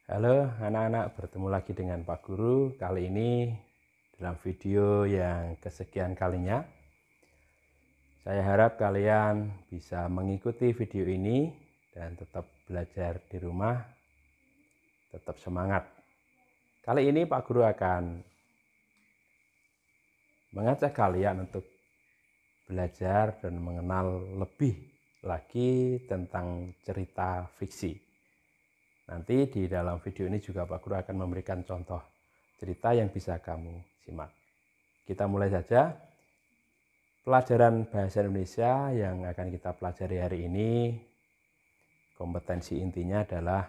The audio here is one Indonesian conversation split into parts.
Halo anak-anak, bertemu lagi dengan Pak Guru. Kali ini dalam video yang kesekian kalinya. Saya harap kalian bisa mengikuti video ini dan tetap belajar di rumah, tetap semangat. Kali ini Pak Guru akan mengajak kalian untuk belajar dan mengenal lebih lagi tentang cerita fiksi. Nanti di dalam video ini juga Pak Guru akan memberikan contoh cerita yang bisa kamu simak. Kita mulai saja. Pelajaran bahasa Indonesia yang akan kita pelajari hari ini, kompetensi intinya adalah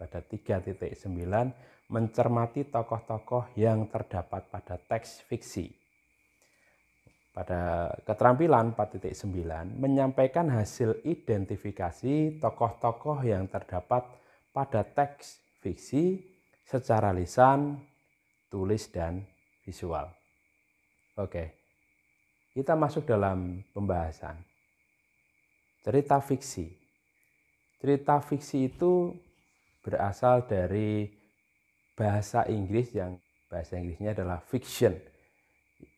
pada 3.9 mencermati tokoh-tokoh yang terdapat pada teks fiksi. Pada keterampilan 4.9 menyampaikan hasil identifikasi tokoh-tokoh yang terdapat pada teks fiksi secara lisan, tulis, dan visual. Oke, kita masuk dalam pembahasan. Cerita fiksi. Cerita fiksi itu berasal dari bahasa Inggris yang bahasa Inggrisnya adalah fiction,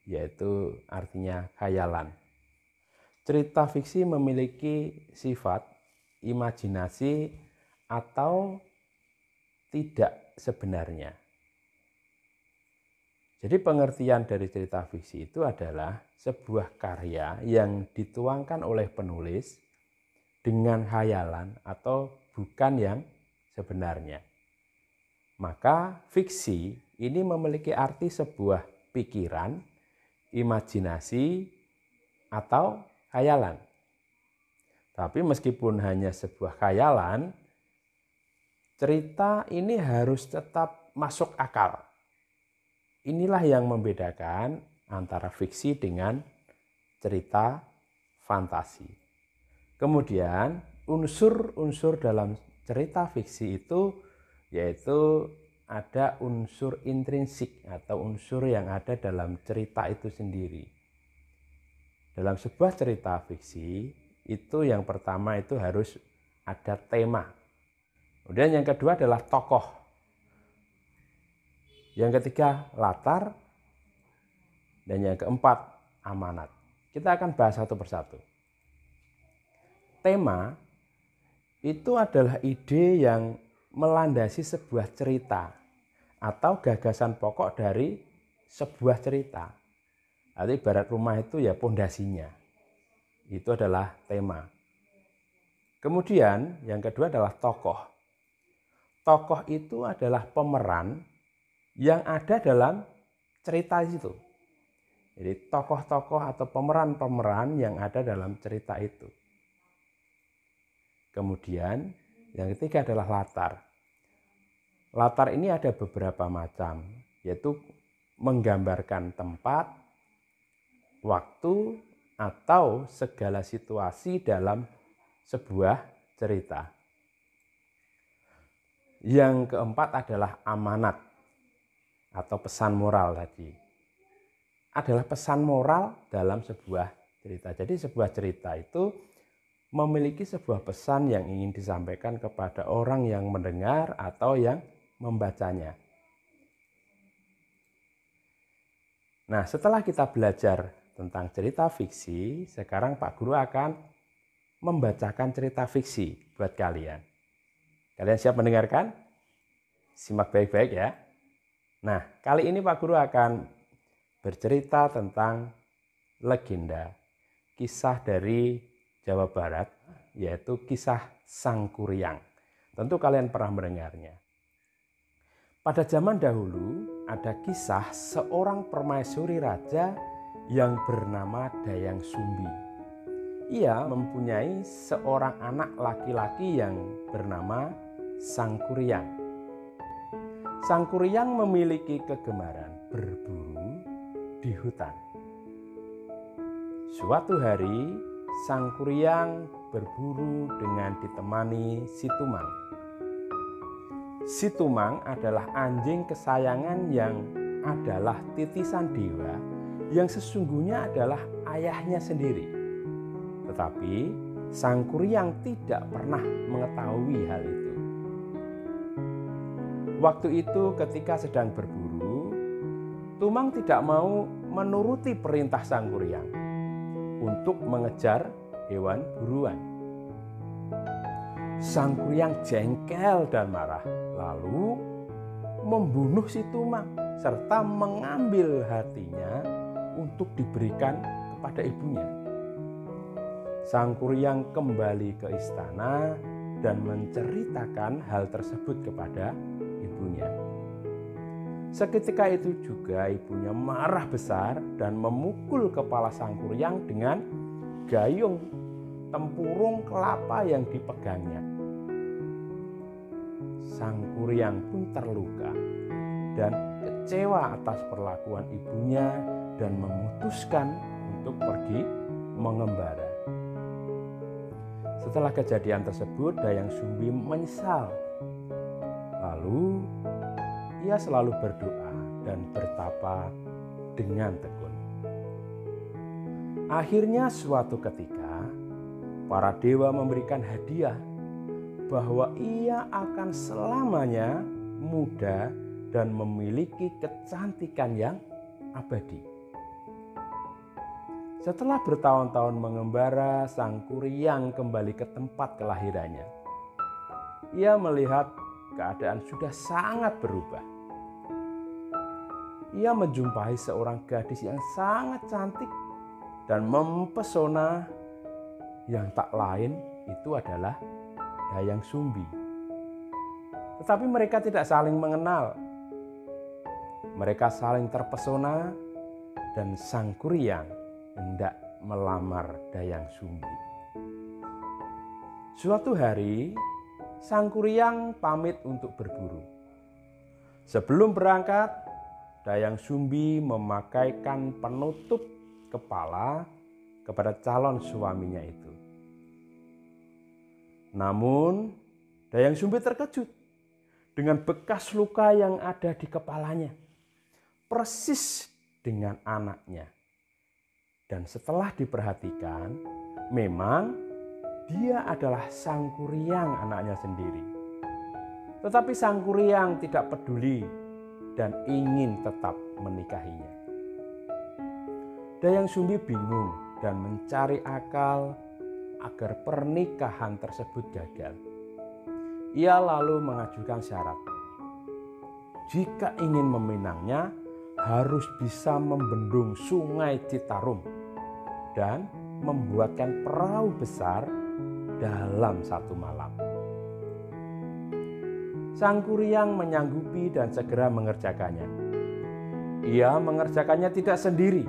yaitu artinya khayalan. Cerita fiksi memiliki sifat imajinasi atau tidak sebenarnya. Jadi pengertian dari cerita fiksi itu adalah sebuah karya yang dituangkan oleh penulis dengan khayalan atau bukan yang sebenarnya. Maka fiksi ini memiliki arti sebuah pikiran, imajinasi, atau khayalan. Tapi meskipun hanya sebuah khayalan, cerita ini harus tetap masuk akal. Inilah yang membedakan antara fiksi dengan cerita fantasi. Kemudian unsur-unsur dalam cerita fiksi itu yaitu ada unsur intrinsik atau unsur yang ada dalam cerita itu sendiri. Dalam sebuah cerita fiksi itu yang pertama itu harus ada tema. Kemudian yang kedua adalah tokoh. Yang ketiga latar, dan yang keempat amanat. Kita akan bahas satu persatu. Tema itu adalah ide yang melandasi sebuah cerita atau gagasan pokok dari sebuah cerita. Artinya ibarat rumah itu ya pondasinya. Itu adalah tema. Kemudian yang kedua adalah tokoh. Tokoh itu adalah pemeran yang ada dalam cerita itu. Jadi tokoh-tokoh atau pemeran-pemeran yang ada dalam cerita itu. Kemudian yang ketiga adalah latar. Latar ini ada beberapa macam, yaitu menggambarkan tempat, waktu, atau segala situasi dalam sebuah cerita. Yang keempat adalah amanat atau pesan moral tadi. Adalah pesan moral dalam sebuah cerita. Jadi sebuah cerita itu memiliki sebuah pesan yang ingin disampaikan kepada orang yang mendengar atau yang membacanya. Nah, setelah kita belajar tentang cerita fiksi, sekarang Pak Guru akan membacakan cerita fiksi buat kalian. Kalian siap mendengarkan? Simak baik-baik ya. Nah, kali ini Pak Guru akan bercerita tentang legenda, kisah dari Jawa Barat, yaitu kisah Sangkuriang. Tentu kalian pernah mendengarnya. Pada zaman dahulu ada kisah seorang permaisuri raja yang bernama Dayang Sumbi. Ia mempunyai seorang anak laki-laki yang bernama Sangkuriang. Sangkuriang memiliki kegemaran berburu di hutan. Suatu hari, Sangkuriang berburu dengan ditemani si Tumang. Si Tumang adalah anjing kesayangan yang adalah titisan dewa yang sesungguhnya adalah ayahnya sendiri. Tetapi Sangkuriang tidak pernah mengetahui hal itu. Waktu itu ketika sedang berburu, Tumang tidak mau menuruti perintah Sang Kuryang untuk mengejar hewan buruan. Sang Kuryang jengkel dan marah, lalu membunuh si Tumang serta mengambil hatinya untuk diberikan kepada ibunya. Sang Kuryang kembali ke istana dan menceritakan hal tersebut kepada ibunya. Seketika itu juga ibunya marah besar dan memukul kepala Sang Kuryang dengan gayung tempurung kelapa yang dipegangnya. Sang Kuryang pun terluka dan kecewa atas perlakuan ibunya dan memutuskan untuk pergi mengembara. Setelah kejadian tersebut, Dayang Sumbi menyesal. Lalu ia selalu berdoa dan bertapa dengan tekun. Akhirnya suatu ketika para dewa memberikan hadiah bahwa ia akan selamanya muda dan memiliki kecantikan yang abadi. Setelah bertahun-tahun mengembara, Sang Kuryang kembali ke tempat kelahirannya. Ia melihat keadaan sudah sangat berubah. Ia menjumpai seorang gadis yang sangat cantik dan mempesona, yang tak lain itu adalah Dayang Sumbi. Tetapi mereka tidak saling mengenal. Mereka saling terpesona dan Sang Kuryang hendak melamar Dayang Sumbi. Suatu hari, Sang Kuryang pamit untuk berburu. Sebelum berangkat, Dayang Sumbi memakaikan penutup kepala kepada calon suaminya itu. Namun, Dayang Sumbi terkejut dengan bekas luka yang ada di kepalanya, persis dengan anaknya. Dan setelah diperhatikan, memang dia adalah Sang Kuryang, anaknya sendiri. Tetapi Sang Kuryang tidak peduli dan ingin tetap menikahinya. Dayang Sumbi bingung dan mencari akal agar pernikahan tersebut gagal. Ia lalu mengajukan syarat. Jika ingin meminangnya, harus bisa membendung Sungai Citarum dan membuatkan perahu besar dalam satu malam. Sang Kuryang menyanggupi dan segera mengerjakannya. Ia mengerjakannya tidak sendiri,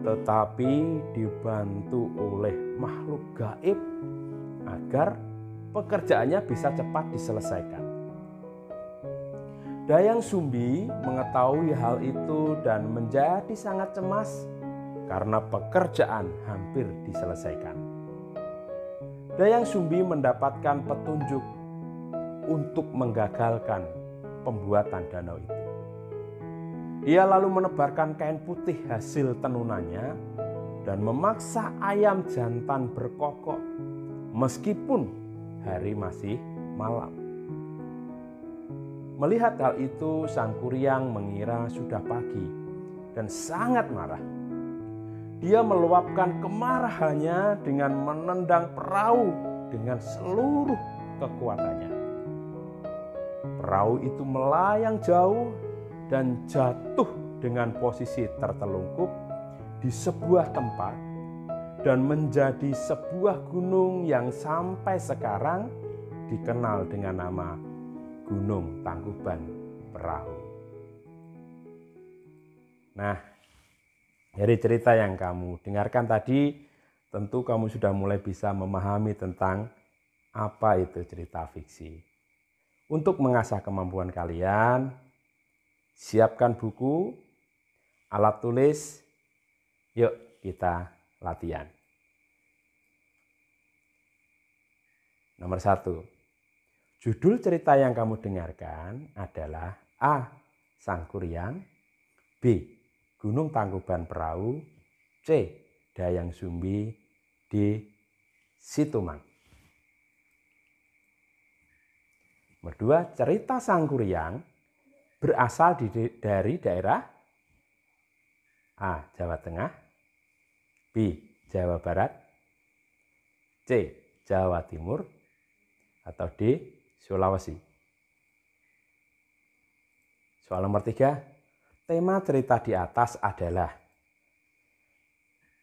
tetapi dibantu oleh makhluk gaib agar pekerjaannya bisa cepat diselesaikan. Dayang Sumbi mengetahui hal itu dan menjadi sangat cemas karena pekerjaan hampir diselesaikan. Dayang Sumbi mendapatkan petunjuk untuk menggagalkan pembuatan danau itu. Ia lalu menebarkan kain putih hasil tenunannya dan memaksa ayam jantan berkokok meskipun hari masih malam. Melihat hal itu, Sang Kuryang mengira sudah pagi dan sangat marah. Dia meluapkan kemarahannya dengan menendang perahu dengan seluruh kekuatannya. Perahu itu melayang jauh dan jatuh dengan posisi tertelungkup di sebuah tempat dan menjadi sebuah gunung yang sampai sekarang dikenal dengan nama Gunung Tangkuban Perahu. Nah, dari cerita yang kamu dengarkan tadi, tentu kamu sudah mulai bisa memahami tentang apa itu cerita fiksi. Untuk mengasah kemampuan kalian, siapkan buku, alat tulis, yuk kita latihan. Nomor 1. Judul cerita yang kamu dengarkan adalah A. Sang Kuryang, B. Gunung Tangkuban Perahu, C. Dayang Sumbi, D. Si Tumang. Nomor 2, cerita Sangkuriang berasal dari daerah A. Jawa Tengah, B. Jawa Barat, C. Jawa Timur, atau D. Sulawesi. Soal nomor 3, tema cerita di atas adalah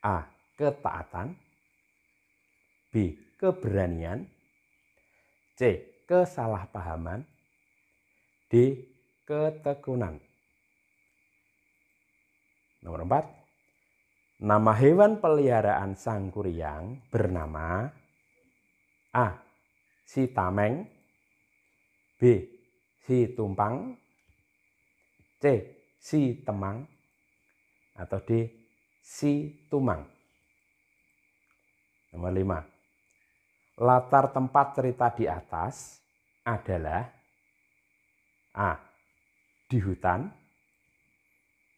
A. Ketaatan, B. Keberanian, C. Kesalahpahaman, D. Ketekunan. Nomor 4, nama hewan peliharaan Sangkuriang bernama A. Si Tameng, B. Si Tumpang, C. Si Temang, atau D. Si Tumang. Nomor 5, latar tempat cerita di atas adalah A. Di hutan,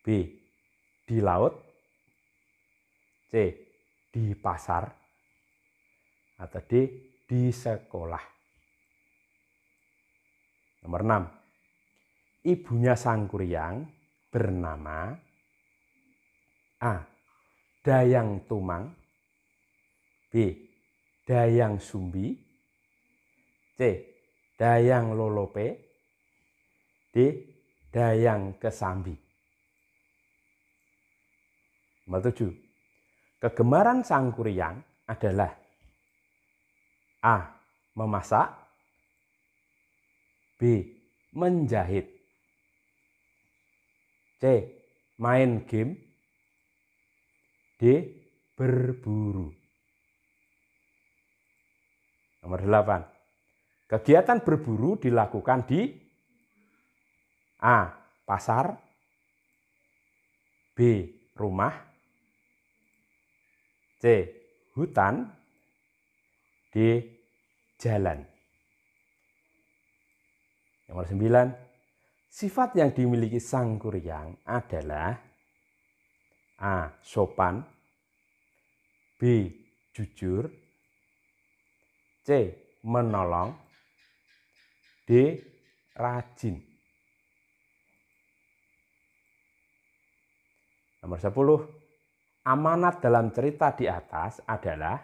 B. Di laut, C. Di pasar, atau D. Di sekolah. Nomor 6, ibunya Sangkuriang bernama A. Dayang Tumang, B. Dayang Sumbi, C. Dayang Lolope, D. Dayang Kesambi. Nomor 7, kegemaran Sangkuriang adalah A. Memasak, B. Menjahit, C. Main game, D. Berburu. Nomor 8, kegiatan berburu dilakukan di A. Pasar, B. Rumah, C. Hutan, D. Jalan. Nomor 9, sifat yang dimiliki Sangkuriang adalah A. Sopan, B. Jujur, C. Menolong, D. Rajin. Nomor 10, amanat dalam cerita di atas adalah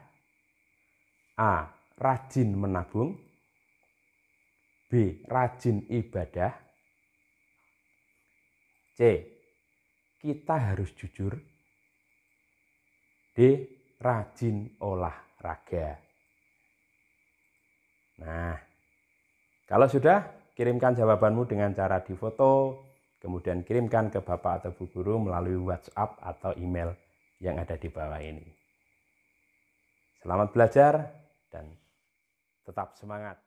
A. Rajin menabung, B. Rajin ibadah, C. Kita harus jujur, D. Rajin olahraga. Nah, kalau sudah, kirimkan jawabanmu dengan cara difoto, kemudian kirimkan ke Bapak atau Bu Guru melalui WhatsApp atau email yang ada di bawah ini. Selamat belajar dan tetap semangat.